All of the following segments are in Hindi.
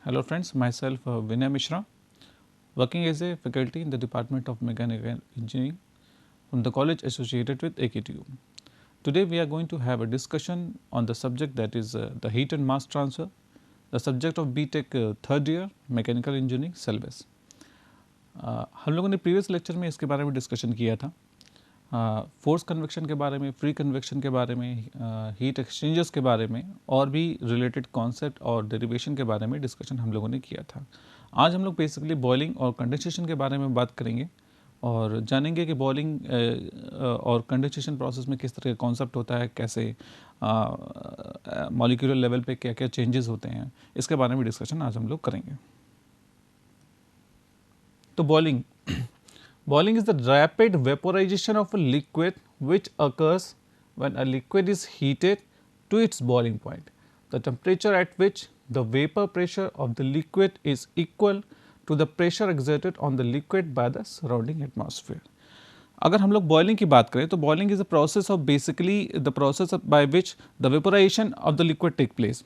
Hello friends, myself Vinay Mishra, working as a faculty in the Department of Mechanical Engineering from the college associated with AKTU. Today we are going to have a discussion on the subject that is the heat and mass transfer, the subject of BTech third year Mechanical Engineering syllabus. हम लोगों ने प्रीवियस लेक्चर में इसके बारे में डिस्कशन किया था, फोर्स कन्वेक्शन के बारे में, फ्री कन्वेक्शन के बारे में, हीट एक्सचेंजर्स के बारे में और भी रिलेटेड कॉन्सेप्ट और डेरिवेशन के बारे में डिस्कशन हम लोगों ने किया था। आज हम लोग बेसिकली बॉइलिंग और कंडेंसेशन के बारे में बात करेंगे और जानेंगे कि बॉइलिंग और कंडेंसेशन प्रोसेस में किस तरह का कॉन्सेप्ट होता है, कैसे मॉलिक्यूलर लेवल पे क्या क्या चेंजेस होते हैं, इसके बारे में डिस्कशन आज हम लोग करेंगे। तो Boiling is the rapid vaporization of a liquid which occurs when a liquid is heated to its boiling point. The temperature at which the vapor pressure of the liquid is equal to the pressure exerted on the liquid by the surrounding atmosphere. अगर हम लोग बॉइलिंग की बात करें तो boiling is a process of basically the process by which the vaporization of the liquid take place.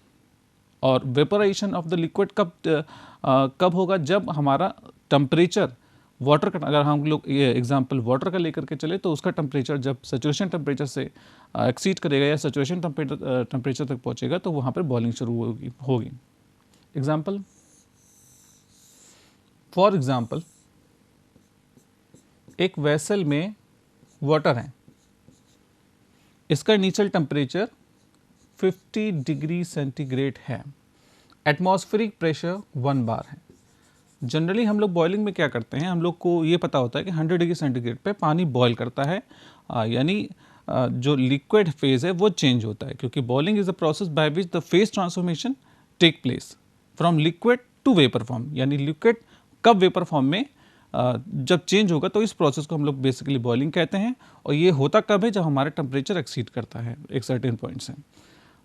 और वेपोराइजेशन ऑफ द लिक्विड कब होगा, जब हमारा टेम्परेचर वाटर का, अगर हम लोग ये एग्जांपल वाटर का लेकर के चले तो उसका टेम्परेचर जब सैचुरेशन टेम्परेचर से एक्सीड करेगा या सैचुरेशन टेम्परेचर तक पहुंचेगा तो वहाँ पर बॉइलिंग शुरू होगी। एग्जांपल, फॉर एग्जांपल एक वेसल में वाटर है, इसका इनिशियल टेम्परेचर 50 डिग्री सेंटीग्रेड है, एटमॉस्फेरिक प्रेशर 1 बार है। जनरली हम लोग बॉइलिंग में क्या करते हैं, हम लोग को ये पता होता है कि 100 डिग्री सेंटीग्रेड पे पानी बॉयल करता है, यानी जो लिक्विड फेज है वो चेंज होता है, क्योंकि boiling is the process by which the phase transformation take place from liquid to vapour form. यानी लिक्विड कब वेपर फॉर्म में जब चेंज होगा तो इस प्रोसेस को हम लोग बेसिकली बॉइलिंग कहते हैं। और ये होता कब है, जब हमारा टेम्परेचर एक्सीड करता है एक सर्टेन पॉइंट से।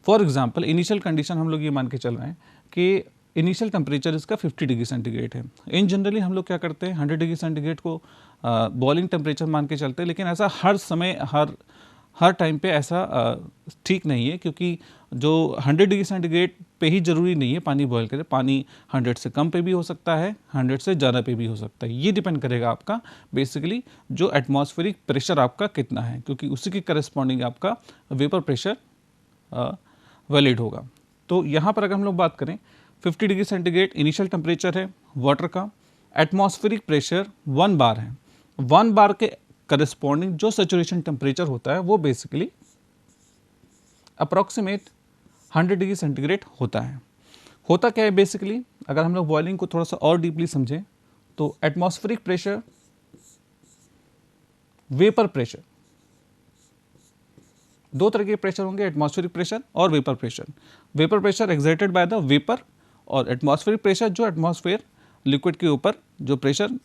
फॉर एग्जाम्पल, इनिशियल कंडीशन हम लोग ये मान के चल रहे हैं कि इनिशियल टेम्परेचर इसका 50 डिग्री सेंटीग्रेड है। इन जनरली हम लोग क्या करते हैं, 100 डिग्री सेंटीग्रेड को बॉइलिंग टेम्परेचर मान के चलते हैं, लेकिन ऐसा हर समय हर टाइम पे ऐसा ठीक नहीं है, क्योंकि जो 100 डिग्री सेंटीग्रेड पे ही ज़रूरी नहीं है पानी बॉयल करे, पानी 100 से कम पे भी हो सकता है, 100 से ज़्यादा पे भी हो सकता है। ये डिपेंड करेगा आपका बेसिकली जो एटमॉस्फेरिक प्रेशर आपका कितना है, क्योंकि उसी के करस्पॉन्डिंग आपका वेपर प्रेशर वैलिड होगा। तो यहाँ पर अगर हम लोग बात करें, 50 डिग्री सेंटीग्रेड इनिशियल टेम्परेचर है वाटर का, एटमॉस्फेरिक प्रेशर 1 बार है। 1 बार के करस्पॉन्डिंग जो सैचुरेशन टेम्परेचर होता है वो बेसिकली अप्रॉक्सीमेट 100 डिग्री सेंटीग्रेड होता है। होता क्या है बेसिकली, अगर हम लोग बॉइलिंग को थोड़ा सा और डीपली समझें तो एटमॉस्फेरिक प्रेशर, वेपर प्रेशर, दो तरह के प्रेशर होंगे, एटमॉस्फेरिक प्रेशर और vapour pressure. Vapour pressure exerted by the vapour और एटमॉस्फेरिक प्रेशर जो एटमॉस्फेयर लिक्विड के ऊपर जो प्रेशर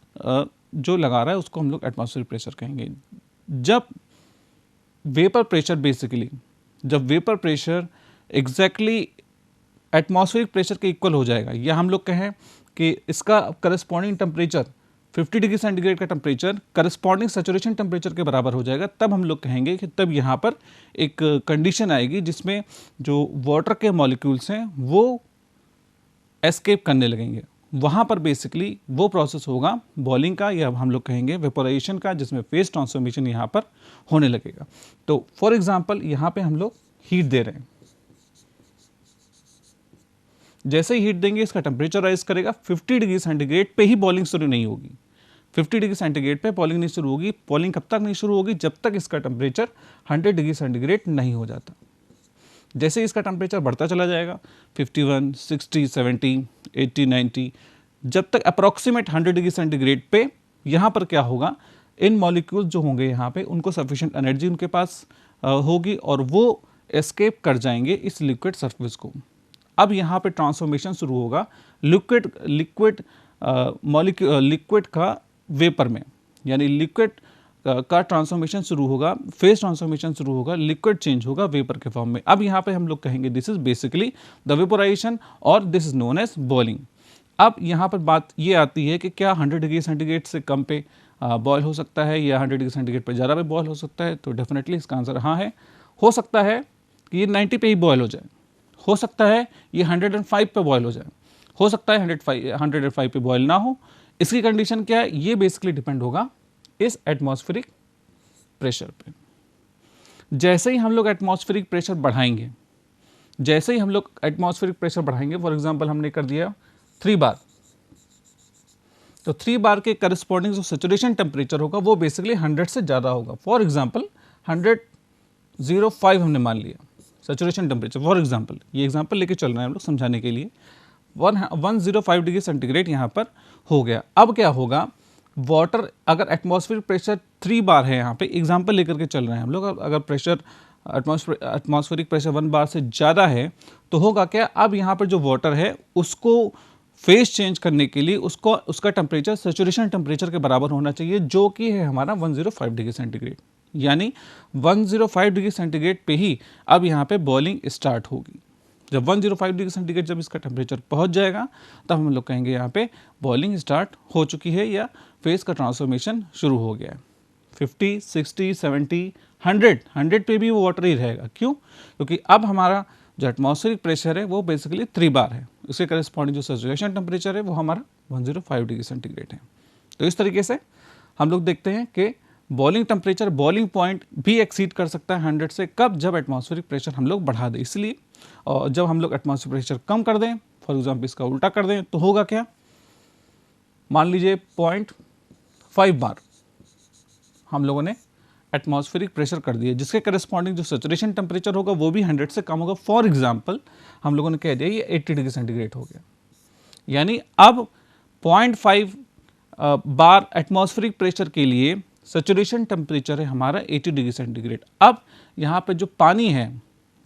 जो लगा रहा है उसको हम लोग एटमॉस्फेरिक प्रेशर कहेंगे। जब वेपर प्रेशर बेसिकली, जब vapour pressure exactly atmospheric pressure के इक्वल हो जाएगा, या हम लोग कहें कि इसका करस्पॉन्डिंग टेम्परेचर 50 डिग्री सेंटीग्रेड का टेम्परेचर करस्पॉन्डिंग सैचुरेशन टेम्परेचर के बराबर हो जाएगा, तब हम लोग कहेंगे कि तब यहाँ पर एक कंडीशन आएगी जिसमें जो वाटर के मॉलिक्यूल्स हैं वो एस्केप करने लगेंगे। वहाँ पर बेसिकली वो प्रोसेस होगा बॉइलिंग का, या हम लोग कहेंगे वेपोराइजेशन का, जिसमें फेज ट्रांसफॉर्मेशन यहाँ पर होने लगेगा। तो फॉर एग्जांपल यहाँ पे हम लोग हीट दे रहे हैं, जैसे ही हीट देंगे इसका टेम्परेचर राइज करेगा, 50 डिग्री सेंटीग्रेड पे ही बॉइलिंग शुरू नहीं होगी। 50 डिग्री सेंटीग्रेड पे बॉइलिंग नहीं शुरू होगी। बॉइलिंग कब तक नहीं शुरू होगी, जब तक इसका टेम्परेचर 100 डिग्री सेंटीग्रेड नहीं हो जाता। जैसे इसका टेम्परेचर बढ़ता चला जाएगा 51, 60, 70, 80, 90, जब तक अप्रॉक्सीमेट 100 डिग्री सेंटीग्रेड पे यहाँ पर क्या होगा, इन मॉलिक्यूल्स जो होंगे यहाँ पे उनको सफिशिएंट एनर्जी उनके पास होगी और वो एस्केप कर जाएंगे इस लिक्विड सरफेस को। अब यहाँ पे ट्रांसफॉर्मेशन शुरू होगा लिक्विड का वेपर में, यानी लिक्विड का ट्रांसफॉर्मेशन शुरू होगा, फेज ट्रांसफॉर्मेशन शुरू होगा, लिक्विड चेंज होगा वेपर के फॉर्म में। अब यहाँ पे हम लोग कहेंगे this is basically the vaporisation और this is known as boiling. अब यहाँ पर बात ये आती है कि क्या 100 डिग्री सेंटीग्रेड से कम पे बॉयल हो सकता है या 100 डिग्री सेंटीग्रेड पे ज़्यादा पे बॉयल हो सकता है, तो डेफिनेटली इसका आंसर हाँ है। हो सकता है कि ये 90 पे ही बॉयल हो जाए, हो सकता है ये 105 पे बॉयल हो जाए, हो सकता है 105 पे बॉयल ना हो। इसकी कंडीशन क्या है, ये बेसिकली डिपेंड होगा इस एटमॉस्फेरिक प्रेशर पे। जैसे ही हम लोग एटमॉस्फेरिक प्रेशर बढ़ाएंगे, जैसे ही हम लोग एटमॉस्फेरिक प्रेशर बढ़ाएंगे, फॉर एग्जांपल हमने कर दिया 3 बार, तो 3 बार के करस्पॉन्डिंग जो सैचुरेशन टेम्परेचर होगा वो बेसिकली 100 से ज़्यादा होगा। फॉर एग्जांपल 105 हमने मान लिया सैचुरेशन टेम्परेचर, फॉर एग्जांपल ये एग्जांपल लेके चल रहे हैं हम लोग समझाने के लिए। 105 डिग्री सेंटीग्रेड यहाँ पर हो गया। अब क्या होगा, वाटर अगर एटमॉस्फेरिक प्रेशर 3 बार है, यहाँ पे एग्जांपल लेकर के चल रहे हैं हम लोग, अगर प्रेशर एटमॉस्फेरिक प्रेशर 1 बार से ज़्यादा है तो होगा क्या, अब यहाँ पर जो वाटर है उसको फेज चेंज करने के लिए उसका टेम्परेचर सैचुरेशन टेम्परेचर के बराबर होना चाहिए, जो कि है हमारा 105 डिग्री सेंटीग्रेड। यानी 105 डिग्री सेंटीग्रेड पे ही अब यहाँ पे बॉइलिंग स्टार्ट होगी। जब 105 डिग्री सेंटीग्रेड जब इसका टेम्परेचर पहुँच जाएगा तब हम लोग कहेंगे यहाँ पे बॉइलिंग स्टार्ट हो चुकी है या फेज का ट्रांसफॉर्मेशन शुरू हो गया है। 50, 60, 70, 100 पे भी वो वाटर ही रहेगा। क्यों? क्योंकि अब हमारा जो एटमॉस्फेरिक प्रेशर है वो बेसिकली 3 बार है, उसके करस्पॉन्डिंग जो सैचुरेशन टेम्परेचर है वो हमारा 105 डिग्री सेंटीग्रेड है। तो इस तरीके से हम लोग देखते हैं कि बॉइलिंग टेम्परेचर, बॉइलिंग पॉइंट भी एक्सीड कर सकता है 100 से, कब, जब एटमॉस्फेरिक प्रेशर हम लोग बढ़ा दें। इसलिए और जब हम लोग एटमॉस्फेरिक प्रेशर कम कर दें, फॉर एग्जाम्पल इसका उल्टा कर दें, तो होगा क्या, मान लीजिए 0.5 बार हम लोगों ने एटमॉस्फेरिक प्रेशर कर दिया, जिसके करस्पॉन्डिंग जो सैचुरेशन टेम्परेचर होगा वो भी 100 से कम होगा। फॉर एग्जांपल हम लोगों ने कह दिया ये 80 डिग्री सेंटीग्रेड हो गया, यानी अब 0.5 बार एटमॉस्फेरिक प्रेशर के लिए सैचुरेशन टेम्परेचर है हमारा 80 डिग्री सेंटीग्रेड। अब यहाँ पे जो पानी है,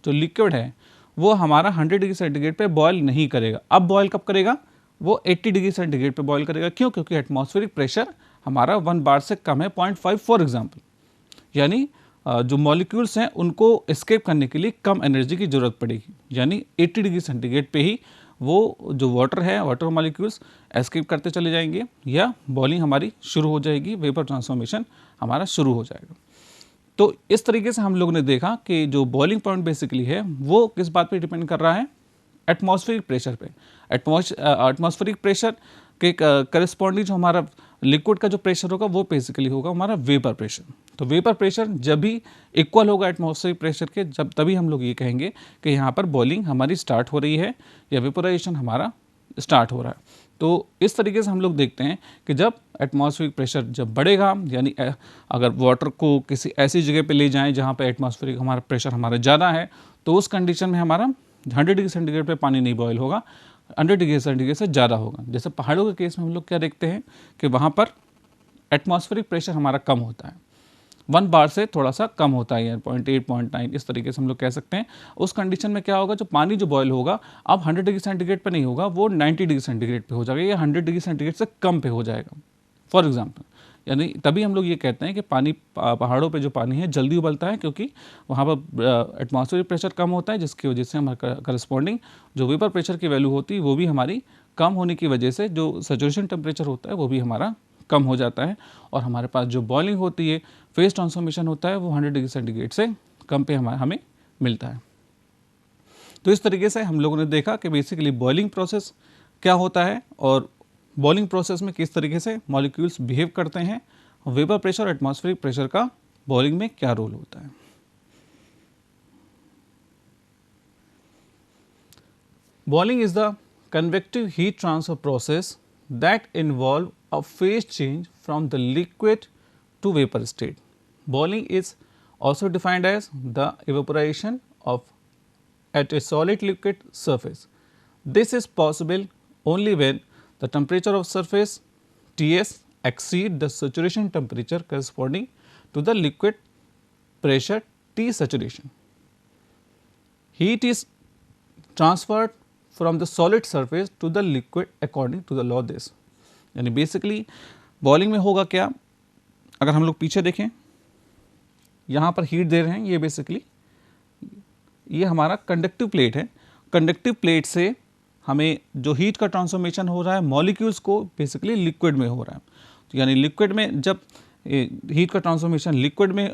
जो लिक्विड है, वो हमारा 100 डिग्री सेंटीग्रेड पे बॉयल नहीं करेगा। अब बॉयल कब करेगा, वो 80 डिग्री सेंटीग्रेड पे बॉयल करेगा। क्यों? क्योंकि एटमॉस्फेरिक प्रेशर हमारा 1 बार से कम है, 0.5 फॉर एग्जांपल। यानी जो मॉलिक्यूल्स हैं उनको एस्केप करने के लिए कम एनर्जी की ज़रूरत पड़ेगी, यानी 80 डिग्री सेंटीग्रेड पे ही वो जो वाटर है, वाटर मॉलिक्यूल्स एस्केप करते चले जाएंगे या बॉइलिंग हमारी शुरू हो जाएगी, वेपर ट्रांसफॉर्मेशन हमारा शुरू हो जाएगा। तो इस तरीके से हम लोगों ने देखा कि जो बॉइलिंग पॉइंट बेसिकली है वो किस बात पे डिपेंड कर रहा है, एटमॉस्फेरिक प्रेशर पे। एटमॉस्फेरिक प्रेशर के करस्पॉन्डिंग जो हमारा लिक्विड का जो प्रेशर होगा वो बेसिकली होगा हमारा वेपर प्रेशर। तो वेपर प्रेशर जब भी इक्वल होगा एटमॉस्फेरिक प्रेशर के, जब तभी हम लोग ये कहेंगे कि यहाँ पर बॉइलिंग हमारी स्टार्ट हो रही है या वेपोराइजेशन हमारा स्टार्ट हो रहा है। तो इस तरीके से हम लोग देखते हैं कि जब एटमॉस्फेरिक प्रेशर जब बढ़ेगा, यानी अगर वाटर को किसी ऐसी जगह पे ले जाएं जहाँ पे एटमॉस्फेरिक हमारा प्रेशर हमारा ज़्यादा है, तो उस कंडीशन में हमारा 100 डिग्री सेंटीग्रेड पे पानी नहीं बॉयल होगा, 100 डिग्री सेंटीग्रेड से ज़्यादा होगा। जैसे पहाड़ों के केस में हम लोग क्या देखते हैं कि वहाँ पर एटमॉस्फेरिक प्रेशर हमारा कम होता है, 1 बार से थोड़ा सा कम होता है, 0.8, 0.9 इस तरीके से हम लोग कह सकते हैं। उस कंडीशन में क्या होगा, जो पानी जो बॉयल होगा अब 100 डिग्री सेंटीग्रेड पे नहीं होगा, वो 90 डिग्री सेंटीग्रेड पे हो जाएगा या 100 डिग्री सेंटीग्रेड से कम पे हो जाएगा, फॉर एग्जांपल। यानी तभी हम लोग ये कहते हैं कि पानी, पहाड़ों पे जो पानी है जल्दी उबलता है, क्योंकि वहाँ पर एटमॉस्फेरिक प्रेशर कम होता है, जिसकी वजह से हमारा करस्पॉन्डिंग जो वेपर प्रेशर की वैल्यू होती है वो भी हमारी कम होने की वजह से जो सैचुरेशन टेम्परेचर होता है वो भी हमारा कम हो जाता है, और हमारे पास जो बॉइलिंग होती है, फेज ट्रांसफॉर्मेशन होता है, वो 100 डिग्री सेंटीग्रेड से कम पे हमें मिलता है। तो इस तरीके से हम लोगों ने देखा कि बेसिकली बॉइलिंग प्रोसेस क्या होता है और बॉइलिंग प्रोसेस में किस तरीके से मॉलिक्यूल्स बिहेव करते हैं, वेपर प्रेशर और एटमॉस्फेरिक प्रेशर का बॉइलिंग में क्या रोल होता है। Boiling is the convective heat transfer process that involve a phase change from the liquid to vapor state. Boiling is also defined as the evaporation of at a solid liquid surface. This is possible only when the temperature of surface Ts exceed the saturation temperature corresponding to the liquid pressure T saturation. Heat is transferred from the solid surface to the liquid according to the law this. यानी बेसिकली बॉइलिंग में होगा क्या, अगर हम लोग पीछे देखें, यहाँ पर हीट दे रहे हैं, ये बेसिकली ये हमारा कंडक्टिव प्लेट है। कंडक्टिव प्लेट से हमें जो हीट का ट्रांसफॉर्मेशन हो रहा है मॉलिक्यूल्स को बेसिकली लिक्विड में हो रहा है। तो यानी लिक्विड में जब हीट का ट्रांसफॉर्मेशन लिक्विड में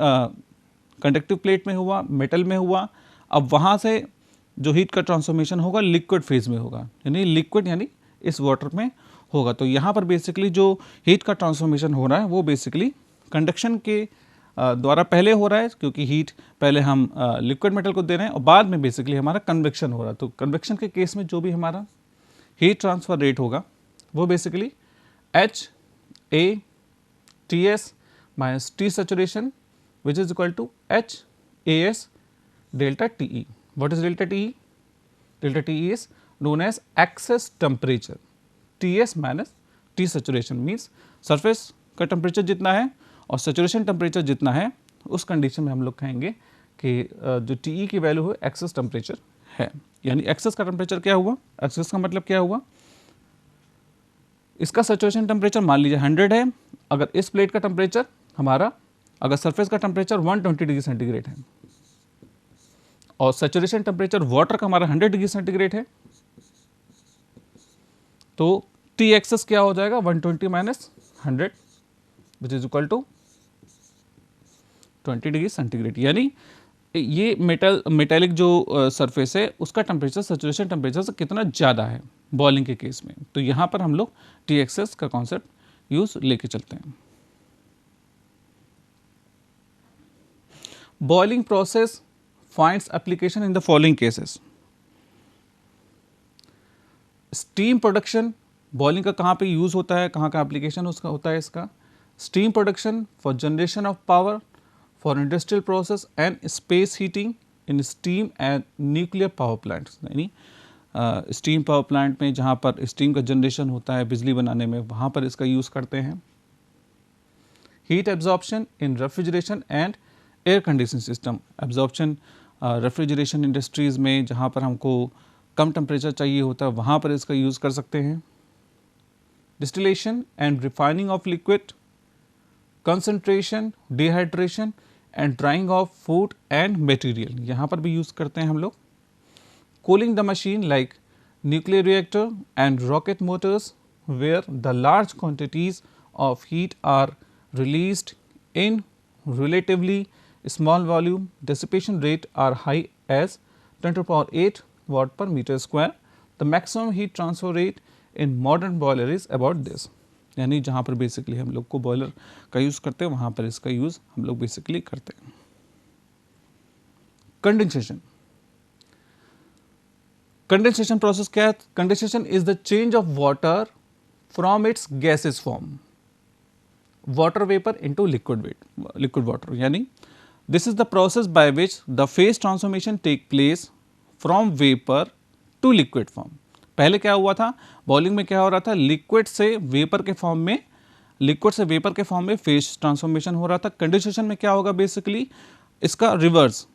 कंडक्टिव प्लेट में हुआ, मेटल में हुआ, अब वहाँ से जो हीट का ट्रांसफॉर्मेशन होगा लिक्विड फेज में होगा, यानी लिक्विड यानी इस वाटर में होगा। तो यहाँ पर बेसिकली जो हीट का ट्रांसफॉर्मेशन हो रहा है वो बेसिकली कंडक्शन के द्वारा पहले हो रहा है, क्योंकि हीट पहले हम लिक्विड मेटल को दे रहे हैं और बाद में बेसिकली हमारा कन्वेक्शन हो रहा है। तो कन्वेक्शन के केस में जो भी हमारा हीट ट्रांसफर रेट होगा वो basically H A T S minus T saturation which is equal to H A S delta T E. What is delta TE? Delta TE is known as excess temperature. TS minus T saturation means surface का टेम्परेचर जितना है और saturation टेम्परेचर जितना है, उस कंडीशन में हम लोग कहेंगे कि जो TE की वैल्यू है एक्सेस टेम्परेचर है. यानी एक्सेस का टेम्परेचर क्या हुआ, एक्सेस का मतलब क्या हुआ, इसका सैचुरेशन टेम्परेचर मान लीजिए 100 है. अगर इस प्लेट का टेम्परेचर हमारा, अगर सरफेस का टेम्परेचर 120 डिग्री सेंटीग्रेड है और सैचुरेशन टेम्परेचर वाटर का हमारा 100 डिग्री सेंटीग्रेड है, तो टी एक्सेस क्या हो जाएगा 120 minus 100 which is equal to 20 degree centigrade. यानी ये मेटेलिक जो सरफेस है उसका टेम्परेचर सैचुरेशन टेम्परेचर से कितना ज़्यादा है बॉइलिंग के केस में. तो यहाँ पर हम लोग टी एक्सेस का कॉन्सेप्ट यूज लेके चलते हैं. Boiling process finds application in the following cases. Steam production, boiling का कहाँ पे यूज़ होता है, कहाँ का एप्लीकेशन उसका होता है इसका. Steam production for generation of power for industrial process and space heating in steam and nuclear power plants. यानी स्टीम पावर प्लांट में जहाँ पर स्टीम का जनरेशन होता है बिजली बनाने में, वहाँ पर इसका यूज़ करते हैं. Heat absorption in refrigeration and air conditioning system. Absorption refrigeration industries में जहाँ पर हमको कम टेम्परेचर चाहिए होता है वहाँ पर इसका यूज़ कर सकते हैं. Distillation and refining of liquid, concentration, dehydration and drying of food and material, यहाँ पर भी यूज़ करते हैं हम लोग. Cooling the machine like nuclear reactor and rocket motors where the large quantities of heat are released in relatively small volume, dissipation rate are high as 10 to the power 8 watt per meter square. The maximum heat transfer rate in modern boiler is about this. यानी जहाँ पर बेसिकली हम लोग को बॉयलर का यूज़ करते हैं वहाँ पर इसका यूज़ हम लोग बेसिकली करते हैं. कंडेंसेशन. कंडेंसेशन प्रोसेस क्या है? Condensation is the change of water from its gases form, water vapor into liquid water. यानी this is the process by which the phase transformation take place from vapor to liquid form. पहले क्या हुआ था बॉइलिंग में, क्या हो रहा था, लिक्विड से वेपर के फॉर्म में फेज ट्रांसफॉर्मेशन हो रहा था. कंडेंसेशन में क्या होगा बेसिकली इसका रिवर्स,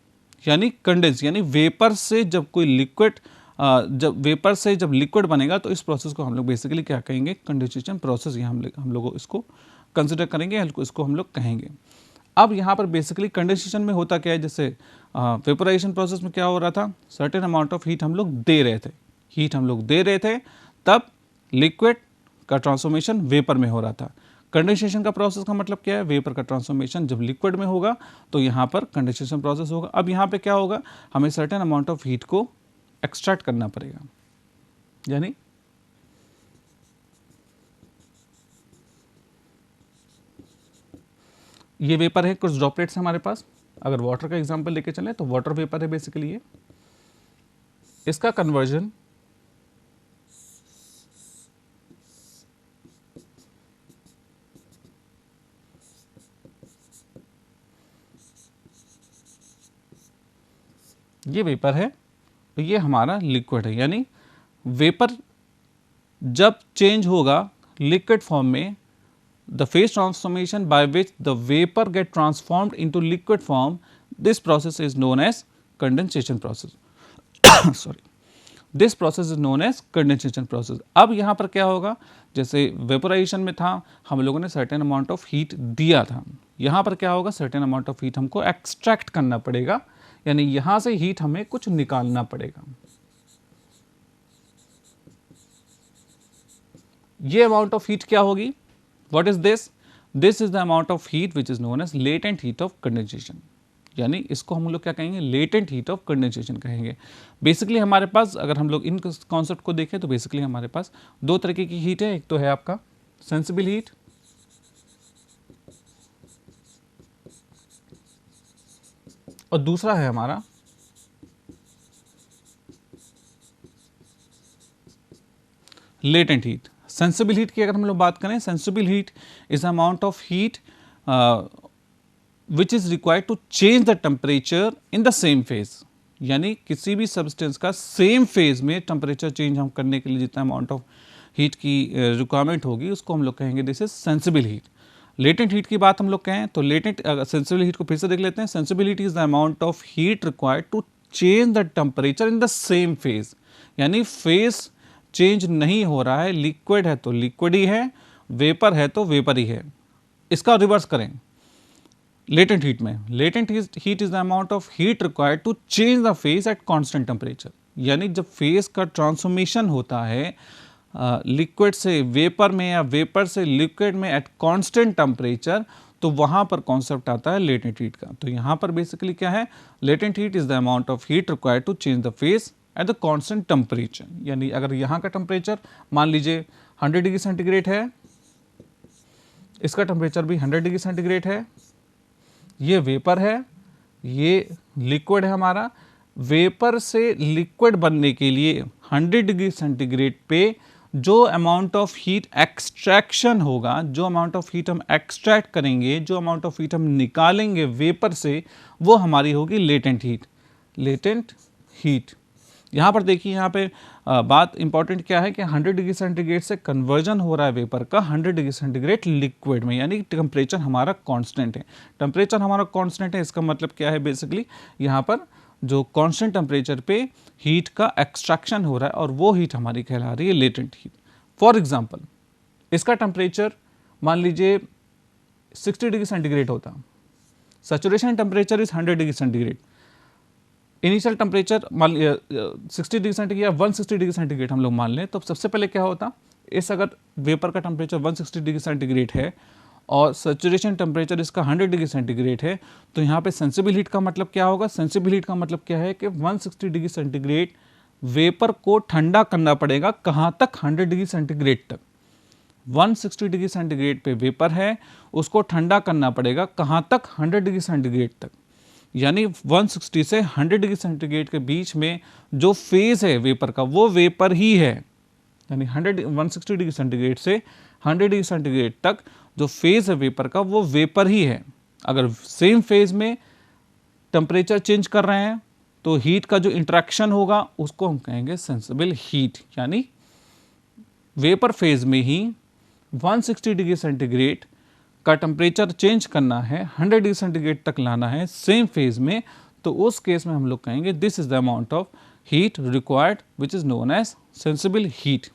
यानी कंडेंस, यानी वेपर से जब कोई लिक्विड जब लिक्विड बनेगा तो इस प्रोसेस को हम लोग बेसिकली क्या कहेंगे, कंडेंसेशन प्रोसेस. यहाँ हम लोग इसको कंसिडर करेंगे, इसको हम लोग कहेंगे. अब यहाँ पर बेसिकली कंडेंसेशन में होता क्या है, जैसे वेपोराइजेशन प्रोसेस में क्या हो रहा था, सर्टेन अमाउंट ऑफ हीट हम लोग दे रहे थे, तब लिक्विड का ट्रांसफॉर्मेशन वेपर में हो रहा था. कंडेंसेशन का प्रोसेस का मतलब क्या है, वेपर का ट्रांसफॉर्मेशन जब लिक्विड में होगा तो यहाँ पर कंडेंसेशन प्रोसेस होगा. अब यहाँ पे क्या होगा, हमें सर्टेन अमाउंट ऑफ हीट को एक्सट्रैक्ट करना पड़ेगा. यानी ये वेपर है, कुछ ड्रॉपलेट्स हमारे पास. अगर वाटर का एग्जांपल लेके चलें तो वाटर वेपर है बेसिकली ये. इसका कन्वर्जन ये वेपर है, ये हमारा लिक्विड है. यानी वेपर जब चेंज होगा लिक्विड फॉर्म में, the phase transformation by which the vapor get transformed into liquid form, this process is known as condensation process. Sorry, this process is known as condensation process. अब यहाँ पर क्या होगा, जैसे वेपोराइजेशन में था हम लोगों ने सर्टेन अमाउंट ऑफ हीट दिया था, यहाँ पर क्या होगा, सर्टेन अमाउंट ऑफ हीट हमको एक्सट्रैक्ट करना पड़ेगा. यानी यहाँ से हीट हमें कुछ निकालना पड़ेगा. ये अमाउंट ऑफ हीट क्या होगी, what is this? This is the amount of heat which is known as latent heat of condensation. यानी इसको हम लोग क्या कहेंगे, लेटेंट हीट ऑफ कंडेंसेशन कहेंगे। बेसिकली हमारे पास अगर हम लोग इन कॉन्सेप्ट को देखें तो बेसिकली हमारे पास दो तरीके की हीट है, एक तो है आपका सेंसिबल हीट और दूसरा है हमारा लेटेंट हीट। सेंसिबल हीट की अगर हम लोग बात करें, sensible heat is amount of heat which is required to change the temperature in the same phase. यानी किसी भी सब्सटेंस का सेम फेज में टेम्परेचर चेंज हम करने के लिए जितना अमाउंट ऑफ हीट की रिक्वायरमेंट होगी उसको हम लोग कहेंगे this is sensible heat. Latent heat की बात हम लोग कहें तो लेटेंट सेंसिबल हीट को फिर से देख लेते हैं। Sensible heat is the amount of heat required to change the temperature in the same phase. यानी फेज चेंज नहीं हो रहा है, लिक्विड है तो लिक्विड ही है, वेपर है तो वेपर ही है। इसका रिवर्स करें लेटेंट हीट में, latent heat is the amount of heat required to change the phase at constant temperature. यानी जब फेज का ट्रांसफॉर्मेशन होता है लिक्विड से वेपर में या वेपर से लिक्विड में एट कांस्टेंट टेम्परेचर, तो वहां पर कॉन्सेप्ट आता है लेटेंट हीट का। तो यहां पर बेसिकली क्या है, latent heat is the amount of heat required to change the phase at the constant temperature. यानी अगर यहाँ का टेम्परेचर मान लीजिए 100 डिग्री सेंटीग्रेड है, इसका टेम्परेचर भी 100 डिग्री सेंटीग्रेड है, ये वेपर है, ये लिक्विड है हमारा। वेपर से लिक्विड बनने के लिए 100 डिग्री सेंटीग्रेड पे जो अमाउंट ऑफ हीट एक्सट्रैक्शन होगा, जो अमाउंट ऑफ हीट हम एक्सट्रैक्ट करेंगे, जो अमाउंट ऑफ हीट हम निकालेंगे वेपर से, वो हमारी होगी लेटेंट हीट। लेटेंट हीट यहाँ पर देखिए, यहाँ पे बात इंपॉर्टेंट क्या है कि 100 डिग्री सेंटीग्रेड से कन्वर्जन हो रहा है वेपर का 100 डिग्री सेंटीग्रेड लिक्विड में, यानी टेम्परेचर हमारा कांस्टेंट है। टेम्परेचर हमारा कांस्टेंट है, इसका मतलब क्या है, बेसिकली यहाँ पर जो कांस्टेंट टेम्परेचर पे हीट का एक्सट्रैक्शन हो रहा है और वो हीट हमारी कहला रही है लेटेंट हीट। फॉर एग्जाम्पल इसका टेम्परेचर मान लीजिए 60 डिग्री सेंटीग्रेड होता, saturation temperature is 100 degree centigrade, initial temperature मान 60 डिग्री सेंटीग्रेड या 160 डिग्री सेंटीग्रेड हम लोग मान लें, तो सबसे पहले क्या होता, इस अगर वेपर का टेम्परेचर 160 डिग्री सेंटीग्रेड है और सैचुरेशन टेम्परेचर इसका 100 डिग्री सेंटीग्रेड है, तो यहाँ पे सेंसिबल हीट का मतलब क्या होगा, सेंसिबल हीट का मतलब क्या है कि 160 डिग्री सेंटीग्रेड वेपर को ठंडा करना पड़ेगा, कहाँ तक, 100 डिग्री सेंटीग्रेड तक। 160 डिग्री सेंटीग्रेड पे वेपर है, उसको ठंडा करना पड़ेगा कहाँ तक, 100 डिग्री सेंटीग्रेड तक। यानी 160 से 100 डिग्री सेंटीग्रेड के बीच में जो फेज है वेपर का, वो वेपर ही है। यानी 160 डिग्री सेंटीग्रेड से 100 डिग्री सेंटीग्रेड तक जो फेज है वेपर का, वो वेपर ही है। अगर सेम फेज में टेम्परेचर चेंज कर रहे हैं तो हीट का जो इंटरेक्शन होगा उसको हम कहेंगे सेंसिबल हीट। यानी वेपर फेज में ही 160 डिग्री सेंटीग्रेड का टेम्परेचर चेंज करना है, 100 डिग्री सेंटीग्रेड तक लाना है सेम फेज में, तो उस केस में हम लोग कहेंगे this is the amount of heat required which is known as sensible heat.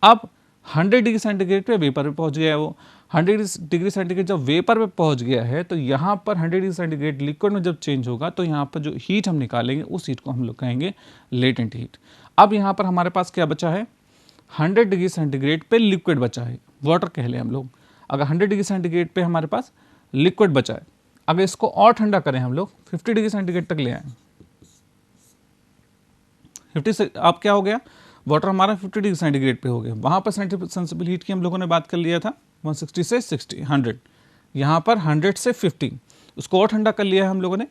अब 100 डिग्री सेंटीग्रेड पे वेपर पे पहुंच गया है, वो 100 डिग्री सेंटीग्रेड जब वेपर पे पहुंच गया है तो यहाँ पर 100 डिग्री सेंटीग्रेड लिक्विड में जब चेंज होगा तो यहाँ पर जो हीट हम निकालेंगे उस हीट को हम लोग कहेंगे लेटेंट हीट। अब यहाँ पर हमारे पास क्या बचा है, 100 डिग्री सेंटीग्रेड पे लिक्विड बचा है, वाटर कह लें हम लोग। अगर 100 डिग्री सेंटीग्रेड पे हमारे पास लिक्विड बचा है, अगर इसको और ठंडा करें हम लोग 50 डिग्री सेंटीग्रेड तक ले आए, 50 से अब क्या हो गया, वाटर हमारा 50 डिग्री सेंटीग्रेड पे हो गया। वहाँ पर सेंसिबल हीट की हम लोगों ने बात कर लिया था 160 से 60 100, यहाँ पर 100 से 50, उसको और ठंडा कर लिया है हम लोगों ने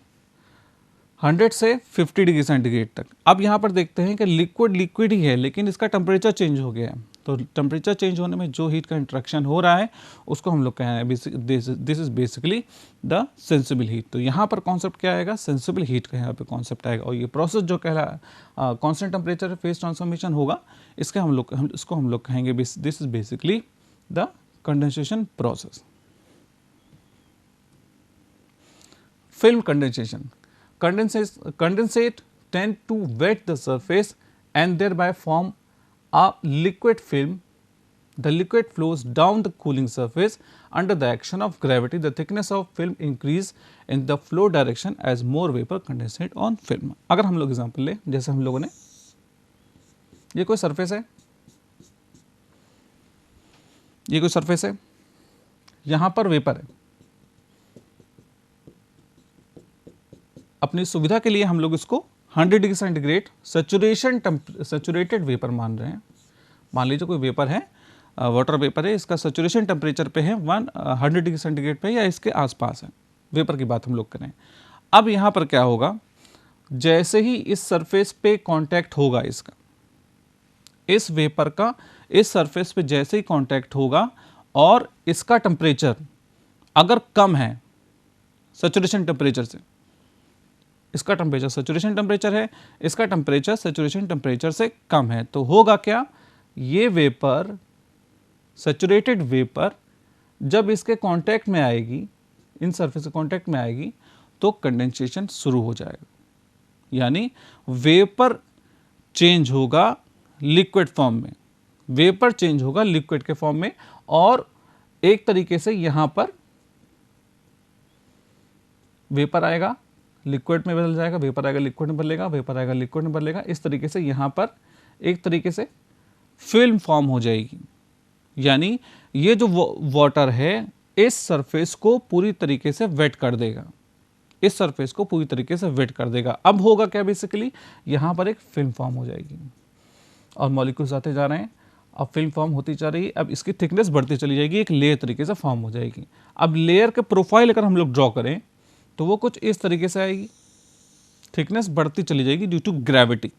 100 से 50 डिग्री सेंटीग्रेड तक। अब यहाँ पर देखते हैं कि लिक्विड लिक्विड ही है लेकिन इसका टेम्परेचर चेंज हो गया है, तो टेम्परेचर चेंज होने में जो हीट का इंटरेक्शन हो रहा है उसको हम लोग कहें this is basically the sensible heat. तो यहाँ पर कॉन्सेप्ट क्या आएगा, सेंसिबल हीट का यहाँ पे कॉन्सेप्ट आएगा। और ये प्रोसेस जो कहला कांस्टेंट टेम्परेचर फेज ट्रांसफॉर्मेशन होगा, इसका इसको हम लोग कहेंगे this is basically the condensation process. Film condensation, condensate tend to wet the surface and thereby form a liquid film. The liquid flows down the cooling surface under the action of gravity. The thickness of film increase in the flow direction as more vapor condensate on film. अगर हम लोग एग्जाम्पल लें, जैसे हम लोगों ने ये कोई सरफेस है, ये कोई सरफेस है, यहाँ पर वेपर है, अपनी सुविधा के लिए हम लोग इसको 100 डिग्री सेंटीग्रेड सैचुरेटेड वेपर मान रहे हैं। मान लीजिए कोई वेपर है, वाटर वेपर है, इसका सैचुरेशन टेम्परेचर पे है 100 डिग्री सेंटीग्रेड पे या इसके आसपास है, वेपर की बात हम लोग करें। अब यहाँ पर क्या होगा, जैसे ही इस सरफेस पे कांटेक्ट होगा इसका, इस वेपर का इस सरफेस पे जैसे ही कांटेक्ट होगा और इसका टेम्परेचर अगर कम है सैचुरेशन टेम्परेचर से, इसका टेम्परेचर सैचुरेशन टेम्परेचर है, इसका टेम्परेचर सैचुरेशन टेम्परेचर से कम है, तो होगा क्या, ये वेपर सैचुरेटेड वेपर जब इसके कांटेक्ट में आएगी, इन सरफेस के कांटेक्ट में आएगी, तो कंडेंसेशन शुरू हो जाएगा, यानी वेपर चेंज होगा लिक्विड फॉर्म में, वेपर चेंज होगा लिक्विड के फॉर्म में, और एक तरीके से यहां पर वेपर आएगा लिक्विड में बदल जाएगा, वेपर आएगा लिक्विड में बदलेगा, वेपर आएगा लिक्विड में बदलेगा, इस तरीके से यहां पर एक तरीके से फिल्म फॉर्म हो जाएगी। यानी ये जो वाटर है इस सरफेस को पूरी तरीके से वेट कर देगा, इस सरफेस को पूरी तरीके से वेट कर देगा। अब होगा क्या, बेसिकली यहां पर एक फिल्म फॉर्म हो जाएगी और मॉलिक्यूल्स आते जा रहे हैं, अब फिल्म फॉर्म होती जा रही है, अब इसकी थिकनेस बढ़ती चली जाएगी, एक लेयर तरीके से फॉर्म हो जाएगी। अब लेयर के प्रोफाइल अगर हम लोग ड्रॉ करें तो वो कुछ इस तरीके से आएगी, थिकनेस बढ़ती चली जाएगी ड्यू टू ग्रेविटी,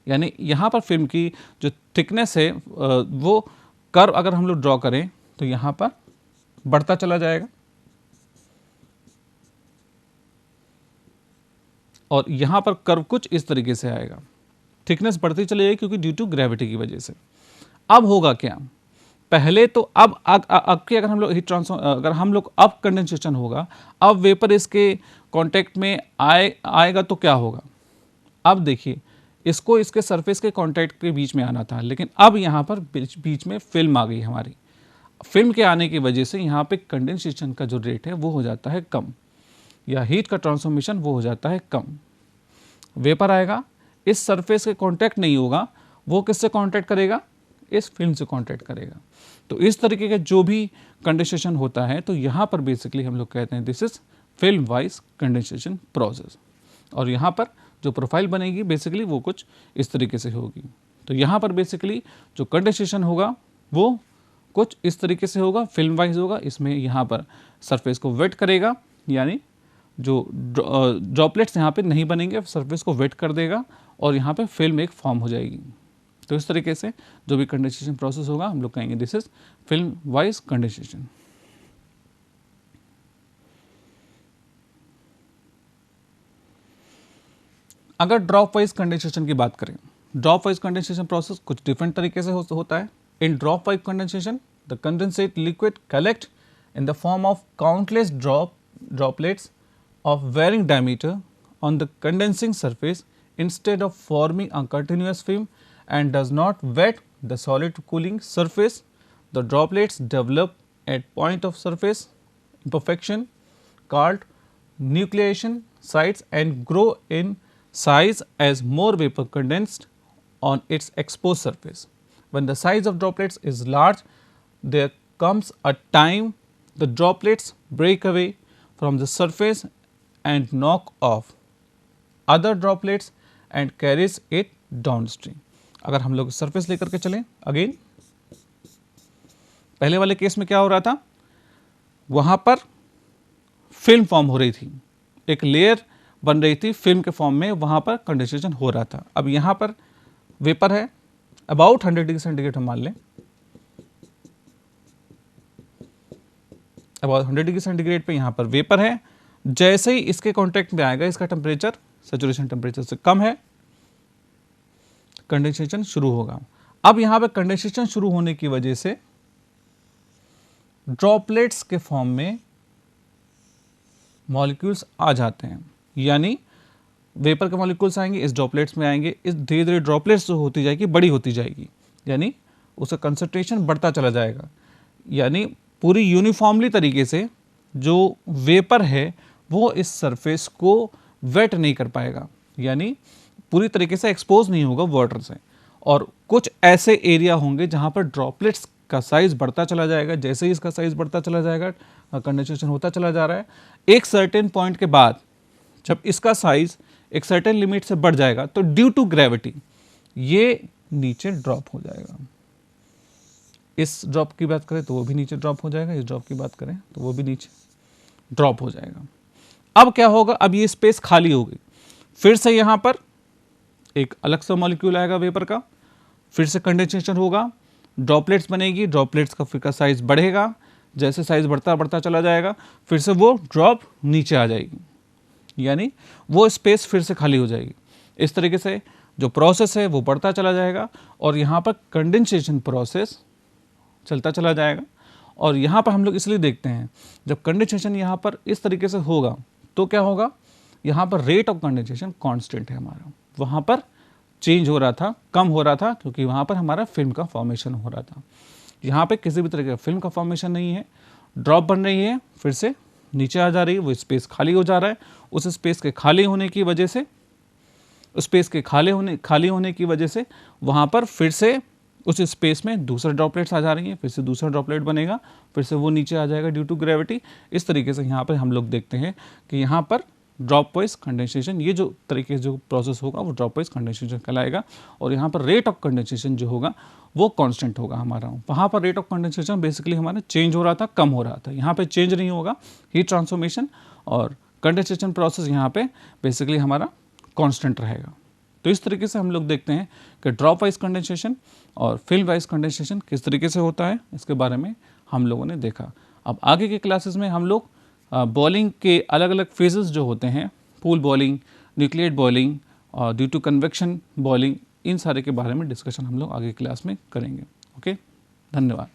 यानी यहाँ पर फिल्म की जो थिकनेस है वो कर्व अगर हम लोग ड्रॉ करें तो यहाँ पर बढ़ता चला जाएगा और यहाँ पर कर्व कुछ इस तरीके से आएगा, थिकनेस बढ़ती चली जाएगी क्योंकि ड्यू टू ग्रेविटी की वजह से। अब होगा क्या, पहले तो अब की अगर हम लोग हीट ट्रांसफर, अगर हम लोग अब कंडेंसेशन होगा, अब वेपर इसके कांटेक्ट में आएगा तो क्या होगा, अब देखिए इसको इसके सरफेस के कांटेक्ट के बीच में आना था, लेकिन अब यहाँ पर बीच में फिल्म आ गई हमारी, फिल्म के आने की वजह से यहाँ पे कंडेंसेशन का जो रेट है वो हो जाता है कम, या हीट का ट्रांसफॉर्मेशन वो हो जाता है कम। वेपर आएगा, इस सरफेस के कांटेक्ट नहीं होगा, वो किससे कांटेक्ट करेगा, इस फिल्म से कांटेक्ट करेगा। तो इस तरीके का जो भी कंडेंसेशन होता है तो यहाँ पर बेसिकली हम लोग कहते हैं this is film wise condensation process, और यहाँ पर जो प्रोफाइल बनेगी बेसिकली वो कुछ इस तरीके से होगी। तो यहाँ पर बेसिकली जो कंडेंसेशन होगा वो कुछ इस तरीके से होगा, फिल्म वाइज होगा, इसमें यहाँ पर सरफेस को वेट करेगा, यानी जो ड्रॉपलेट्स यहाँ पे नहीं बनेंगे, सरफेस को वेट कर देगा और यहाँ पे फिल्म एक फॉर्म हो जाएगी। तो इस तरीके से जो भी कंडेंसेशन प्रोसेस होगा हम लोग कहेंगे this is film wise condensation. अगर ड्रॉप वाइज कंडेंसेशन की बात करें, ड्रॉप वाइज कंडेंसेशन प्रोसेस कुछ डिफरेंट तरीके से होता है। इन drop wise condensation the condensate liquid collect in the form of countless droplets of varying diameter on the condensing surface instead of forming a continuous film and does not wet the solid cooling surface. The droplets develop at point of surface imperfection called nucleation sites and grow in size as more vapor condensed on its exposed surface. When the size of droplets is large, there comes a time the droplets break away from the surface and knock off other droplets and carries it downstream. अगर हम लोग सरफेस लेकर के चलें, अगेन पहले वाले केस में क्या हो रहा था, वहां पर फिल्म फॉर्म हो रही थी, एक लेयर बन रही थी फिल्म के फॉर्म में, वहां पर कंडेंसेशन हो रहा था। अब यहां पर वेपर है अबाउट 100 डिग्री सेंटीग्रेड हम मान लें, अबाउट 100 डिग्री सेंटीग्रेड पे यहाँ पर वेपर है, जैसे ही इसके कांटेक्ट में आएगा इसका टेम्परेचर सैचुरेशन टेम्परेचर से कम है, कंडेंसेशन शुरू होगा। अब यहाँ पे कंडेंसेशन शुरू होने की वजह से ड्रॉपलेट्स के फॉर्म में मॉलिक्यूल्स आ जाते हैं, यानी वेपर के मॉलिक्यूल्स आएंगे, इस ड्रॉपलेट्स में आएंगे, इस धीरे धीरे ड्रॉपलेट्स जो होती जाएगी बड़ी होती जाएगी, यानी उसका कंसंट्रेशन बढ़ता चला जाएगा, यानी पूरी यूनिफॉर्मली तरीके से जो वेपर है वो इस सरफेस को वेट नहीं कर पाएगा, यानी पूरी तरीके से एक्सपोज नहीं होगा वाटर से, और कुछ ऐसे एरिया होंगे जहाँ पर ड्रॉपलेट्स का साइज बढ़ता चला जाएगा। जैसे ही इसका साइज बढ़ता चला जाएगा, कंडेंसेशन होता चला जा रहा है, एक सर्टेन पॉइंट के बाद जब इसका साइज एक सर्टेन लिमिट से बढ़ जाएगा तो ड्यू टू ग्रेविटी ये नीचे ड्रॉप हो जाएगा। इस ड्रॉप की बात करें तो वो भी नीचे ड्रॉप हो जाएगा, इस ड्रॉप की बात करें तो वो भी नीचे ड्रॉप हो जाएगा। अब क्या होगा, अब ये स्पेस खाली हो गई, फिर से यहाँ पर एक अलग सा मॉलिक्यूल आएगा वेपर का, फिर से कंडेंसेशन होगा, ड्रॉपलेट्स बनेगी, ड्रॉपलेट्स का फिर का साइज बढ़ेगा, जैसे साइज बढ़ता बढ़ता चला जाएगा फिर से वो ड्रॉप नीचे आ जाएगी, यानी वो स्पेस फिर से खाली हो जाएगी। इस तरीके से जो प्रोसेस है वो बढ़ता चला जाएगा और यहाँ पर कंडेंसेशन प्रोसेस चलता चला जाएगा। और यहाँ पर हम लोग इसलिए देखते हैं जब कंडेंसेशन यहाँ पर इस तरीके से होगा तो क्या होगा, यहाँ पर रेट ऑफ कंडेंसेशन कांस्टेंट है हमारा, वहाँ पर चेंज हो रहा था, कम हो रहा था, क्योंकि वहाँ पर हमारा फिल्म का फॉर्मेशन हो रहा था। यहाँ पे किसी भी तरह का फिल्म का फॉर्मेशन नहीं है, ड्रॉप बन रही है, फिर से नीचे आ जा रही है, वो स्पेस खाली हो जा रहा है। उस स्पेस के खाली होने की वजह से, स्पेस के खाली होने की वजह से वहाँ पर फिर से उस स्पेस में दूसरे ड्रॉपलेट्स आ जा रही हैं, फिर से दूसरा ड्रॉपलेट बनेगा, फिर से वो नीचे आ जाएगा ड्यू टू ग्रेविटी। इस तरीके से यहाँ पर हम लोग देखते हैं कि यहाँ पर ड्रॉप वाइज कंडेंसेशन, ये जो तरीके जो प्रोसेस होगा वो ड्रॉप वाइज कंडेंसेशन कहलाएगा। और यहाँ पर रेट ऑफ कंडेंसेशन जो होगा वो कांस्टेंट होगा हमारा। वहाँ पर रेट ऑफ कंडेंसेशन बेसिकली हमारा चेंज हो रहा था, कम हो रहा था, यहाँ पे चेंज नहीं होगा, हीट ट्रांसफॉर्मेशन और कंडेंसेशन प्रोसेस यहाँ पे बेसिकली हमारा कांस्टेंट रहेगा। तो इस तरीके से हम लोग देखते हैं कि ड्रॉप वाइज कंडेंसेशन और फिल्म वाइज कंडेंसेशन किस तरीके से होता है, इसके बारे में हम लोगों ने देखा। अब आगे के क्लासेस में हम लोग बॉइलिंग के अलग अलग फेजेस जो होते हैं, पूल बॉइलिंग, न्यूक्लिएट बॉइलिंग और ड्यू टू कन्वेक्शन बॉइलिंग, इन सारे के बारे में डिस्कशन हम लोग आगे क्लास में करेंगे। ओके, धन्यवाद।